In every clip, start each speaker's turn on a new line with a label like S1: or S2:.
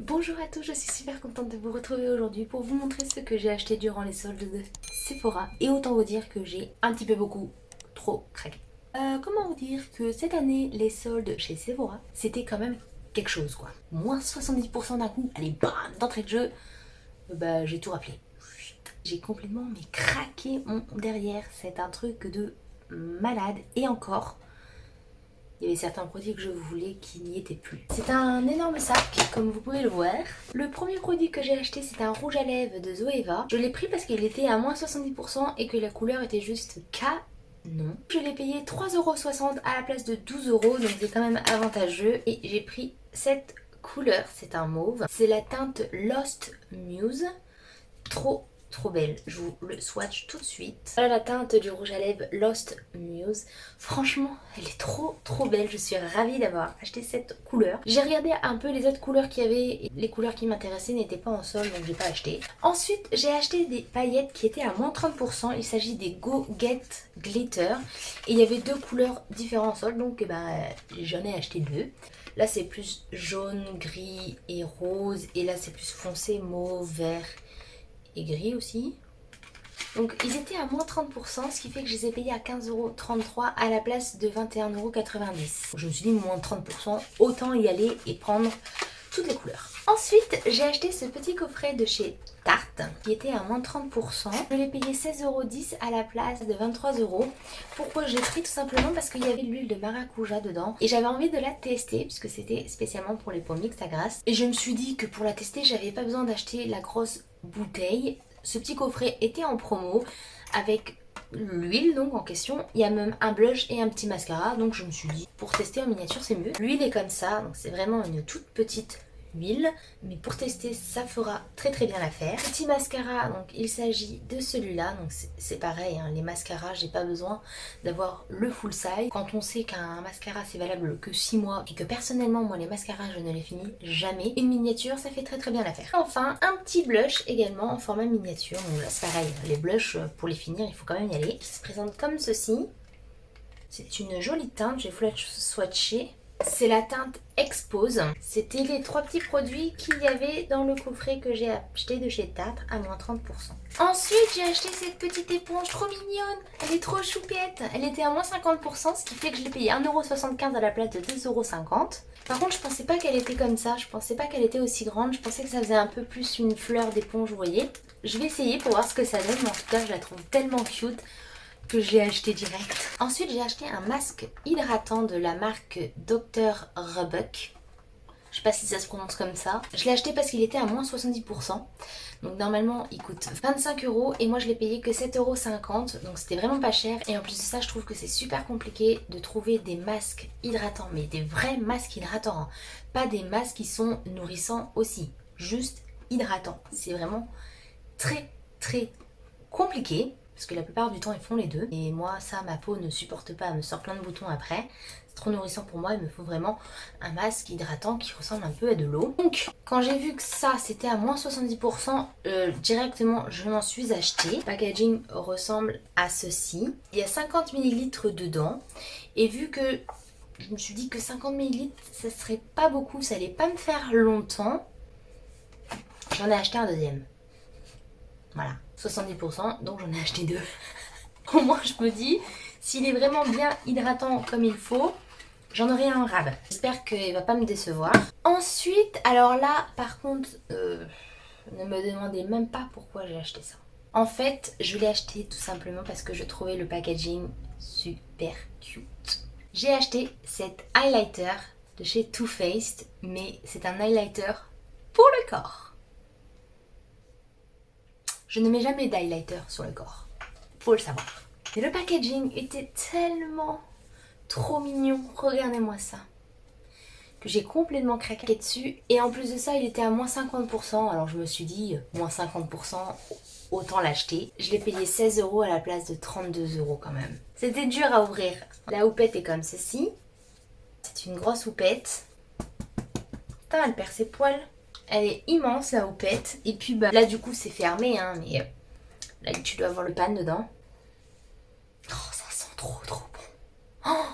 S1: Bonjour à tous, je suis super contente de vous retrouver aujourd'hui pour vous montrer ce que j'ai acheté durant les soldes de Sephora. Et autant vous dire que j'ai un petit peu beaucoup trop craqué. Comment vous dire que cette année, les soldes chez Sephora, c'était quand même quelque chose quoi. Moins 70% d'un coup, allez bam, d'entrée de jeu, j'ai tout rappelé. J'ai complètement craqué mon derrière, c'est un truc de malade. Et encore, il y avait certains produits que je voulais qui n'y étaient plus. C'est un énorme sac, comme vous pouvez le voir. Le premier produit que j'ai acheté, c'est un rouge à lèvres de Zoeva. Je l'ai pris parce qu'il était à moins 70% et que la couleur était juste canon. Je l'ai payé 3,60€ à la place de 12€, donc c'est quand même avantageux. Et j'ai pris cette couleur, c'est un mauve. C'est la teinte Lost Muse. Trop belle, je vous le swatch tout de suite. Voilà la teinte du rouge à lèvres Lost Muse. Franchement, elle est trop belle, je suis ravie d'avoir acheté cette couleur. J'ai regardé un peu les autres couleurs qu'il y avait et les couleurs qui m'intéressaient n'étaient pas en solde, donc j'ai pas acheté. Ensuite, j'ai acheté des paillettes qui étaient à moins 30%, il s'agit des Go Get Glitter. Et il y avait deux couleurs différentes en solde, donc j'en ai acheté deux. Là c'est plus jaune, gris et rose, et là c'est plus foncé, mauve, vert et gris aussi. Donc ils étaient à moins 30%, ce qui fait que je les ai payés à 15,33€ à la place de 21,90€. Je me suis dit moins 30%, autant y aller et prendre toutes les couleurs. Ensuite, j'ai acheté ce petit coffret de chez Tarte qui était à moins 30%. Je l'ai payé 16,10€ à la place de 23€. Pourquoi je l'ai pris? Tout simplement parce qu'il y avait de l'huile de maracuja dedans et j'avais envie de la tester puisque c'était spécialement pour les peaux mixtes à grasse. Et je me suis dit que pour la tester, j'avais pas besoin d'acheter la grosse bouteille. Ce petit coffret était en promo avec l'huile donc en question. Il y a même un blush et un petit mascara, donc je me suis dit pour tester en miniature c'est mieux. L'huile est comme ça, donc c'est vraiment une toute petite huile, mais pour tester ça fera très bien l'affaire. Petit mascara, donc il s'agit de celui-là, donc c'est pareil, hein, les mascaras j'ai pas besoin d'avoir le full size. Quand on sait qu'un mascara c'est valable que 6 mois et que personnellement moi les mascaras je ne les finis jamais, une miniature ça fait très bien l'affaire. Enfin un petit blush également en format miniature, donc là c'est pareil, les blushs pour les finir il faut quand même y aller, qui se présente comme ceci. C'est une jolie teinte, je vais vous la swatcher. C'est la teinte Expose. C'était les trois petits produits qu'il y avait dans le coffret que j'ai acheté de chez Tarte à moins 30%. Ensuite, j'ai acheté cette petite éponge trop mignonne. Elle est trop choupette. Elle était à moins 50%, ce qui fait que je l'ai payé 1,75€ à la place de 2,50€. Par contre, je pensais pas qu'elle était comme ça. Je pensais pas qu'elle était aussi grande. Je pensais que ça faisait un peu plus une fleur d'éponge, vous voyez. Je vais essayer pour voir ce que ça donne, mais en tout cas, je la trouve tellement cute que j'ai acheté direct. Ensuite j'ai acheté un masque hydratant de la marque Dr. Roebuck. Je sais pas si ça se prononce comme ça. Je l'ai acheté parce qu'il était à moins 70%. Donc normalement il coûte 25€ et moi je l'ai payé que 7,50€. Donc c'était vraiment pas cher. Et en plus de ça je trouve que c'est super compliqué de trouver des masques hydratants. Mais des vrais masques hydratants, hein. Pas des masques qui sont nourrissants aussi. Juste hydratants. C'est vraiment très compliqué. Parce que la plupart du temps ils font les deux. Et moi ça ma peau ne supporte pas, elle me sort plein de boutons après. C'est trop nourrissant pour moi, il me faut vraiment un masque hydratant qui ressemble un peu à de l'eau. Donc quand j'ai vu que ça c'était à moins 70%, directement je m'en suis acheté. Le packaging ressemble à ceci. Il y a 50 ml dedans. Et vu que je me suis dit que 50 ml ça serait pas beaucoup, ça allait pas me faire longtemps, j'en ai acheté un deuxième. Voilà, 70%, donc j'en ai acheté deux. Au moins je me dis, s'il est vraiment bien hydratant comme il faut, j'en aurai un rab. J'espère qu'il va pas me décevoir. Ensuite, alors là, par contre, ne me demandez même pas pourquoi j'ai acheté ça. En fait, je l'ai acheté tout simplement parce que je trouvais le packaging super cute. J'ai acheté cet highlighter de chez Too Faced, mais c'est un highlighter pour le corps. Je ne mets jamais d'highlighter sur le corps, faut le savoir. Mais le packaging était tellement trop mignon, regardez-moi ça, que j'ai complètement craqué dessus. Et en plus de ça, il était à moins 50%, alors je me suis dit, moins 50%, autant l'acheter. Je l'ai payé 16€ à la place de 32€ quand même. C'était dur à ouvrir. La houppette est comme ceci. C'est une grosse houppette. Putain, elle perd ses poils. Elle est immense la houppette. Et puis là du coup c'est fermé hein, mais là tu dois avoir le pan dedans. Oh ça sent trop bon. Oh,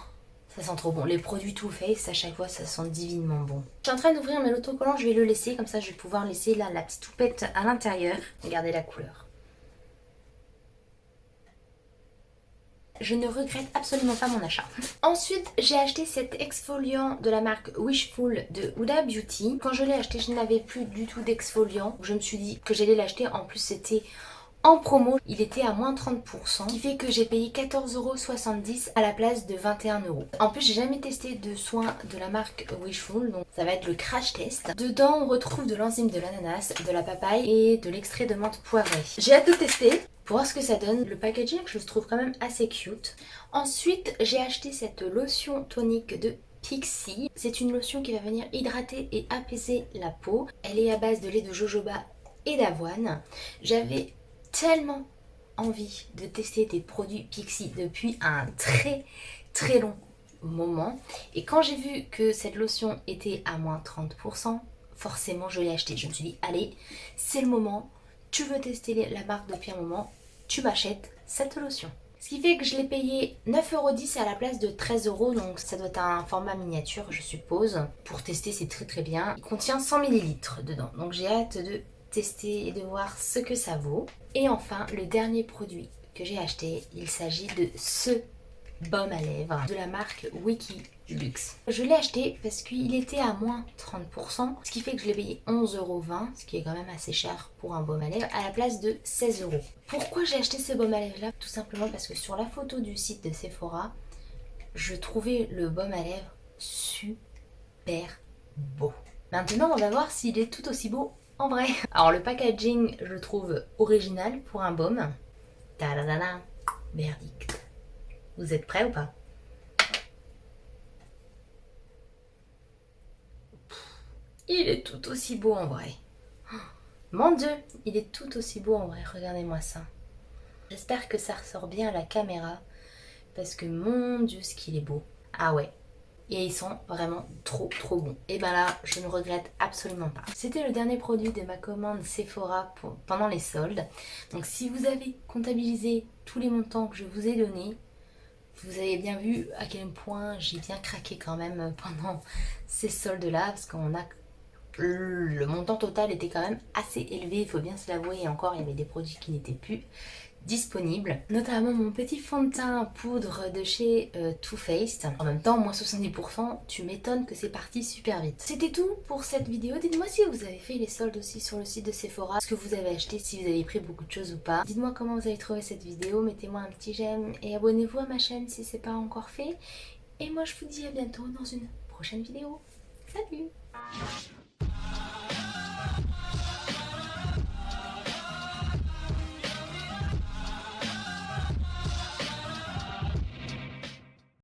S1: Ça sent trop bon. Les produits Too Faced, à chaque fois, ça sent divinement bon. Je suis en train d'ouvrir, mais l'autocollant, je vais le laisser. Comme ça, je vais pouvoir laisser là la petite toupette à l'intérieur. Regardez la couleur. Je ne regrette absolument pas mon achat. Ensuite, j'ai acheté cet exfoliant de la marque Wishful de Huda Beauty. Quand je l'ai acheté, je n'avais plus du tout d'exfoliant. Je me suis dit que j'allais l'acheter. En plus, c'était en promo. Il était à moins 30%. Ce qui fait que j'ai payé 14,70 € à la place de 21 €. En plus, j'ai jamais testé de soin de la marque Wishful. Donc ça va être le crash test. Dedans, on retrouve de l'enzyme de l'ananas, de la papaye et de l'extrait de menthe poivrée. J'ai hâte de tester. Pour voir ce que ça donne, le packaging je le trouve quand même assez cute. Ensuite j'ai acheté cette lotion tonique de Pixi. C'est une lotion qui va venir hydrater et apaiser la peau. Elle est à base de lait de jojoba et d'avoine. J'avais tellement envie de tester des produits Pixi depuis un très long moment. Et quand j'ai vu que cette lotion était à moins 30%, forcément je l'ai achetée. Je me suis dit allez, c'est le moment. Tu veux tester la marque depuis un moment, tu m'achètes cette lotion. Ce qui fait que je l'ai payé 9,10 € à la place de 13 €, donc ça doit être un format miniature je suppose. Pour tester c'est très bien. Il contient 100 ml dedans, donc j'ai hâte de tester et de voir ce que ça vaut. Et enfin le dernier produit que j'ai acheté, il s'agit de ce baume à lèvres de la marque Wikiluxe. Je l'ai acheté parce qu'il était à moins 30%, ce qui fait que je l'ai payé 11,20 €, ce qui est quand même assez cher pour un baume à lèvres, à la place de 16 €. Pourquoi j'ai acheté ce baume à lèvres là? Tout simplement parce que sur la photo du site de Sephora, je trouvais le baume à lèvres super beau. Maintenant, on va voir s'il est tout aussi beau en vrai. Alors le packaging, je le trouve original pour un baume. Tadadada, verdict. Vous êtes prêts ou pas? Il est tout aussi beau en vrai. Mon Dieu, il est tout aussi beau en vrai. Regardez-moi ça. J'espère que ça ressort bien à la caméra. Parce que mon Dieu, ce qu'il est beau. Ah ouais. Et ils sont vraiment trop bons. Et ben là, je ne regrette absolument pas. C'était le dernier produit de ma commande Sephora pendant les soldes. Donc si vous avez comptabilisé tous les montants que je vous ai donnés, vous avez bien vu à quel point j'ai bien craqué quand même pendant ces soldes là, parce qu'on a le montant total était quand même assez élevé, il faut bien se l'avouer, et encore il y avait des produits qui n'étaient plus disponibles, notamment mon petit fond de teint poudre de chez Too Faced. En même temps, moins 70%, tu m'étonnes que c'est parti super vite. C'était tout pour cette vidéo. Dites-moi si vous avez fait les soldes aussi sur le site de Sephora, ce que vous avez acheté, si vous avez pris beaucoup de choses ou pas. Dites-moi comment vous avez trouvé cette vidéo, mettez-moi un petit j'aime et abonnez-vous à ma chaîne si c'est pas encore fait. Et moi je vous dis à bientôt dans une prochaine vidéo. Salut!